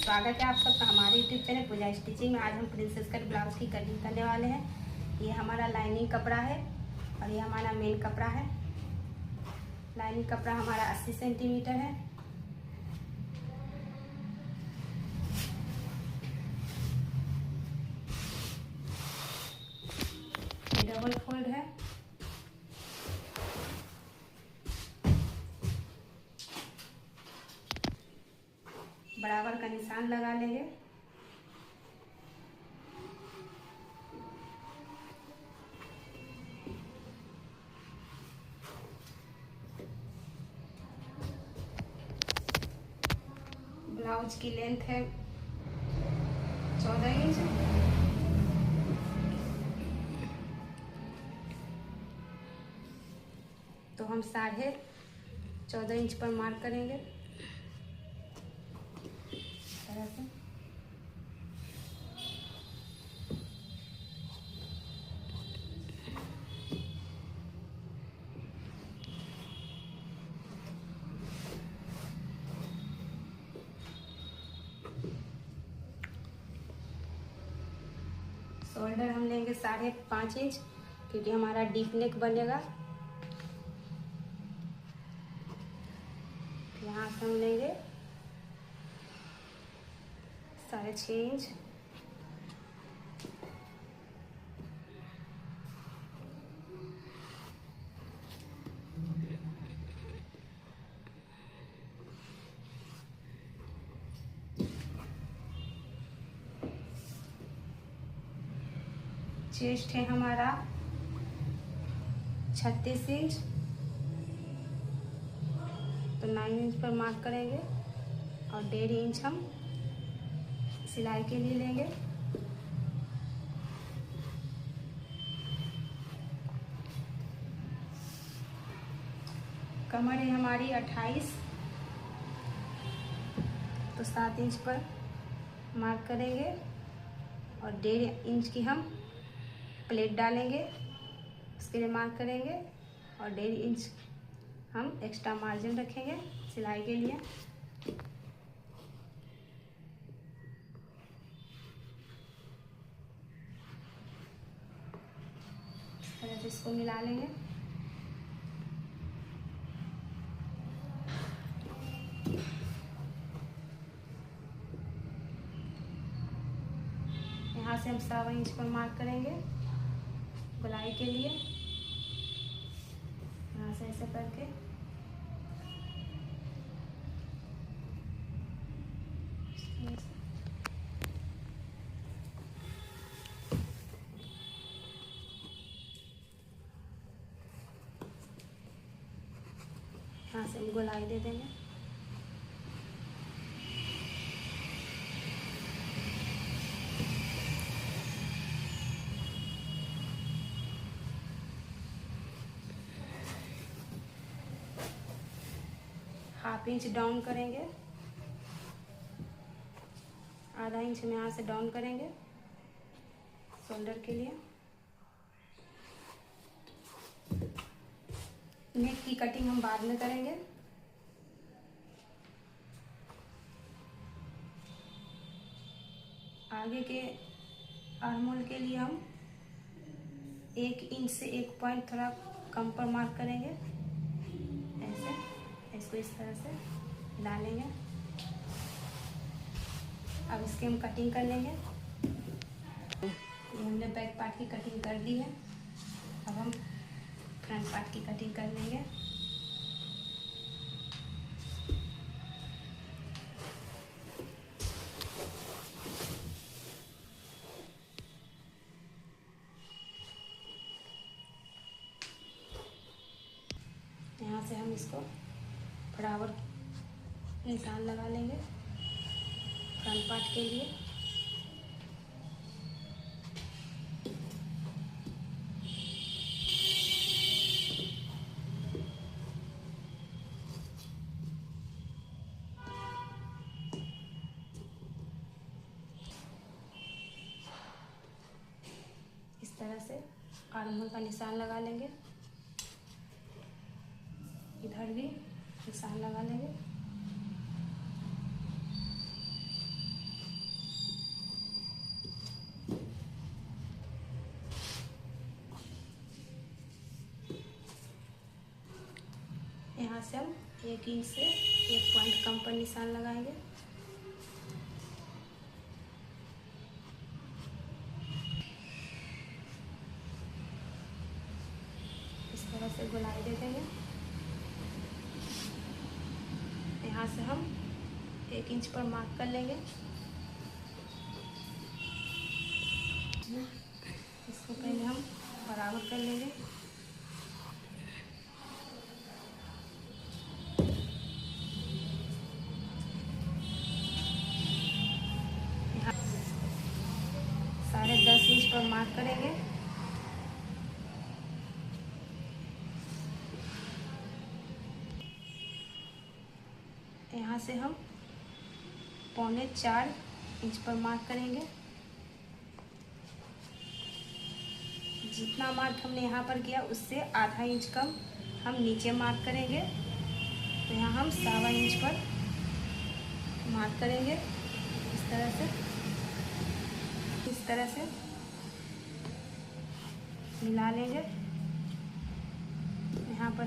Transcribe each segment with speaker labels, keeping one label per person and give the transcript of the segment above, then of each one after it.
Speaker 1: स्वागत है आप सबका हमारे यूट्यूब चैनल पूजा स्टिचिंग में। आज हम प्रिंसेस कट ब्लाउज की कटिंग करने वाले हैं। ये हमारा लाइनिंग कपड़ा है और ये हमारा मेन कपड़ा है। लाइनिंग कपड़ा हमारा 80 सेंटीमीटर है। ये डबल फोल्ड है। बराबर का निशान लगा लेंगे। ब्लाउज की लेंथ है 14 इंच। तो हम 14.5 इंच पर मार्क करेंगे तरह से। शोल्डर हम लेंगे 5.5 इंच, क्योंकि हमारा डीप नेक बनेगा। यहाँ से हम लेंगे 6.5 इंच। चेस्ट है हमारा 36 इंच, तो 9 इंच पर मार्क करेंगे और 1.5 इंच हम सिलाई के लिए लेंगे। कमर है हमारी 28, तो 7 इंच पर मार्क करेंगे और 1.5 इंच की हम प्लेट डालेंगे, उसके लिए मार्क करेंगे और 1.5 इंच हम एक्स्ट्रा मार्जिन रखेंगे सिलाई के लिए। इस तरह से इसको मिला लेंगे। यहाँ से हम 7 इंच पर मार्क करेंगे गोलाई के लिए। यहाँ से ऐसे करके यहाँ से हम गोलाई दे देंगे। ½ इंच डाउन करेंगे, ½ इंच में यहाँ से डाउन करेंगे शोल्डर के लिए। नेक की कटिंग हम बाद में करेंगे। आगे के आर्महोल के लिए हम 1 इंच से 1 पॉइंट थोड़ा कम पर मार्क करेंगे। ऐसे इसको इस तरह से डालेंगे। अब इसकी हम कटिंग कर लेंगे। ये हमने बैक पार्ट की कटिंग कर दी है। अब हम फ्रंट पार्ट की कटिंग कर लेंगे। यहाँ से हम इसको बराबर निशान लगा लेंगे फ्रंट पार्ट के लिए। इस तरह से आर्महोल का निशान लगा लेंगे। इधर भी निशान लगा लेंगे। यहाँ से हम 1 इंच से 1 पॉइंट कम पर निशान लगाएंगे। इस तरह से गोलाई दे देंगे। यहाँ से हम 1 इंच पर मार्क कर लेंगे। इसको पहले हम बराबर कर लेंगे। यहाँ 10.5 इंच पर मार्क करेंगे। यहाँ से हम 3.25 इंच पर मार्क करेंगे। जितना मार्क हमने यहाँ पर किया उससे आधा इंच कम हम नीचे मार्क करेंगे। तो यहाँ हम 1.25 इंच पर मार्क करेंगे। इस तरह से मिला लेंगे। यहाँ पर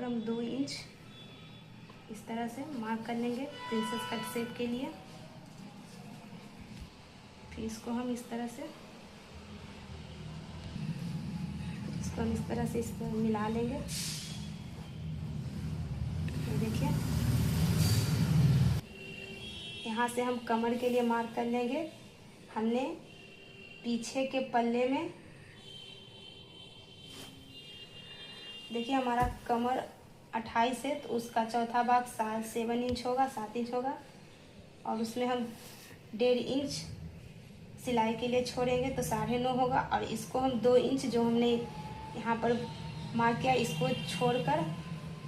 Speaker 1: हम 2 इंच इस तरह से मार्क कर लेंगे प्रिंसेस कट शेप के लिए। फिर इसको हम इस तरह से इस पर मिला लेंगे। तो देखिए यहाँ से हम कमर के लिए मार्क कर लेंगे। हमने पीछे के पल्ले में देखिए हमारा कमर 28 है, तो उसका चौथा भाग 7 इंच होगा, 7 इंच होगा। और उसमें हम 1.5 इंच सिलाई के लिए छोड़ेंगे तो 9.5 होगा। और इसको हम 2 इंच जो हमने यहाँ पर मार्क किया इसको छोड़कर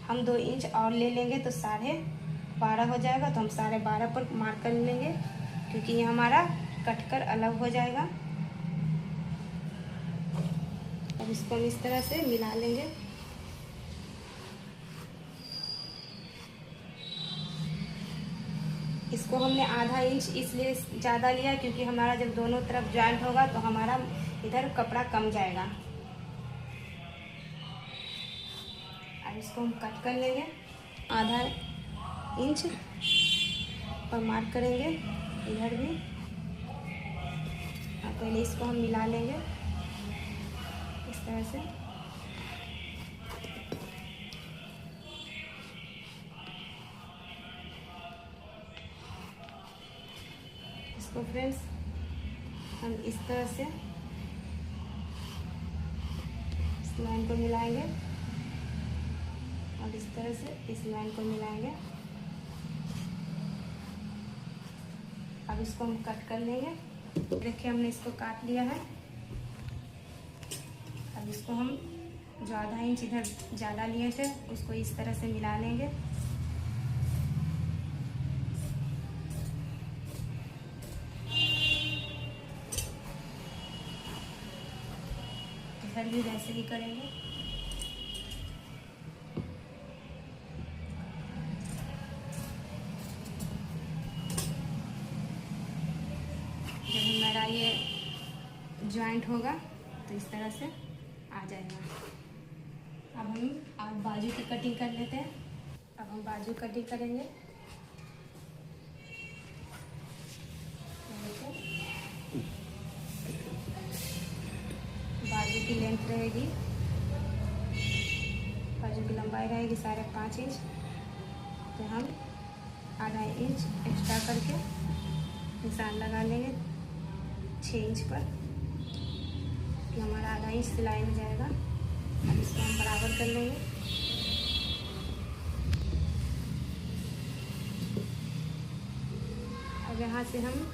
Speaker 1: हम 2 इंच और ले लेंगे तो 12.5 हो जाएगा। तो हम 12.5 पर मार्क कर लेंगे क्योंकि ये हमारा कटकर अलग हो जाएगा। अब इसको हम इस तरह से मिला लेंगे। इसको हमने आधा इंच इसलिए ज़्यादा लिया क्योंकि हमारा जब दोनों तरफ जॉइंट होगा तो हमारा इधर कपड़ा कम जाएगा। अब इसको हम कट कर लेंगे। आधा इंच पर मार्क करेंगे इधर भी। और पहले इसको हम मिला लेंगे इस तरह से। इसको फ्रेंड्स हम इस तरह से इस लाइन को मिलाएंगे और इस तरह से इस लाइन को मिलाएंगे। अब इसको हम कट कर लेंगे। देखिए हमने इसको काट लिया है। अब इसको हम जो आधा इंच इधर ज़्यादा लिए थे उसको इस तरह से मिला लेंगे। इधर भी वैसे ही करेंगे। जब हमारा ये जॉइंट होगा तो इस तरह से आ जाएगा। अब हम बाजू की कटिंग कर लेते हैं। अब हम बाजू कटिंग करेंगे। बाजू की लेंथ रहेगी, बाजू की लंबाई रहेगी 5.5 इंच। तो हम आधा इंच एक्स्ट्रा करके निशान लगा लेंगे 6 इंच पर कि हमारा आधा इंच सिलाई में जाएगा। अब इसको हम बराबर कर लेंगे। अब यहाँ से हम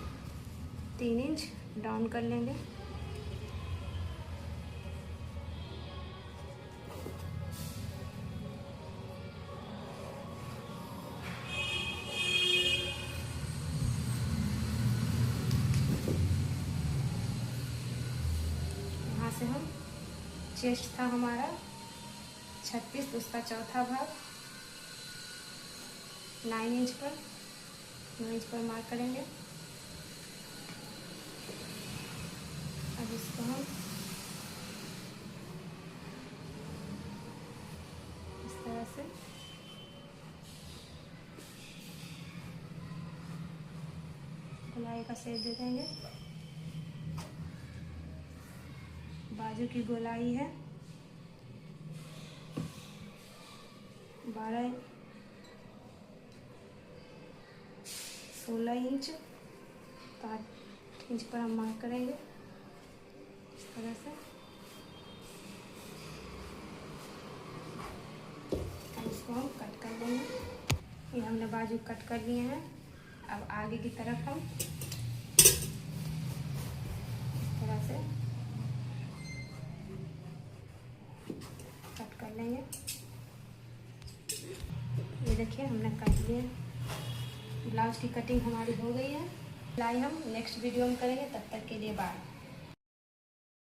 Speaker 1: 3 इंच डाउन कर लेंगे। से हम चेस्ट था हमारा 36, तो उसका चौथा भाग 9 इंच पर मार्क करेंगे। अब इसको हम से गोलाई का शेप दे देंगे। बाजू की गोलाई है 16 इंच, तो 8 इंच पर हम मार्क करेंगे इस तरह से। इसको हम कट कर लेंगे। ये हमने बाजू कट कर लिए हैं। अब आगे की तरफ हम इस तरह से कट कर लेंगे। ये देखिए हमने काट लिया। ब्लाउज की कटिंग हमारी हो गई है। सिलाई हम नेक्स्ट वीडियो में करेंगे, तब तक के लिए बाय।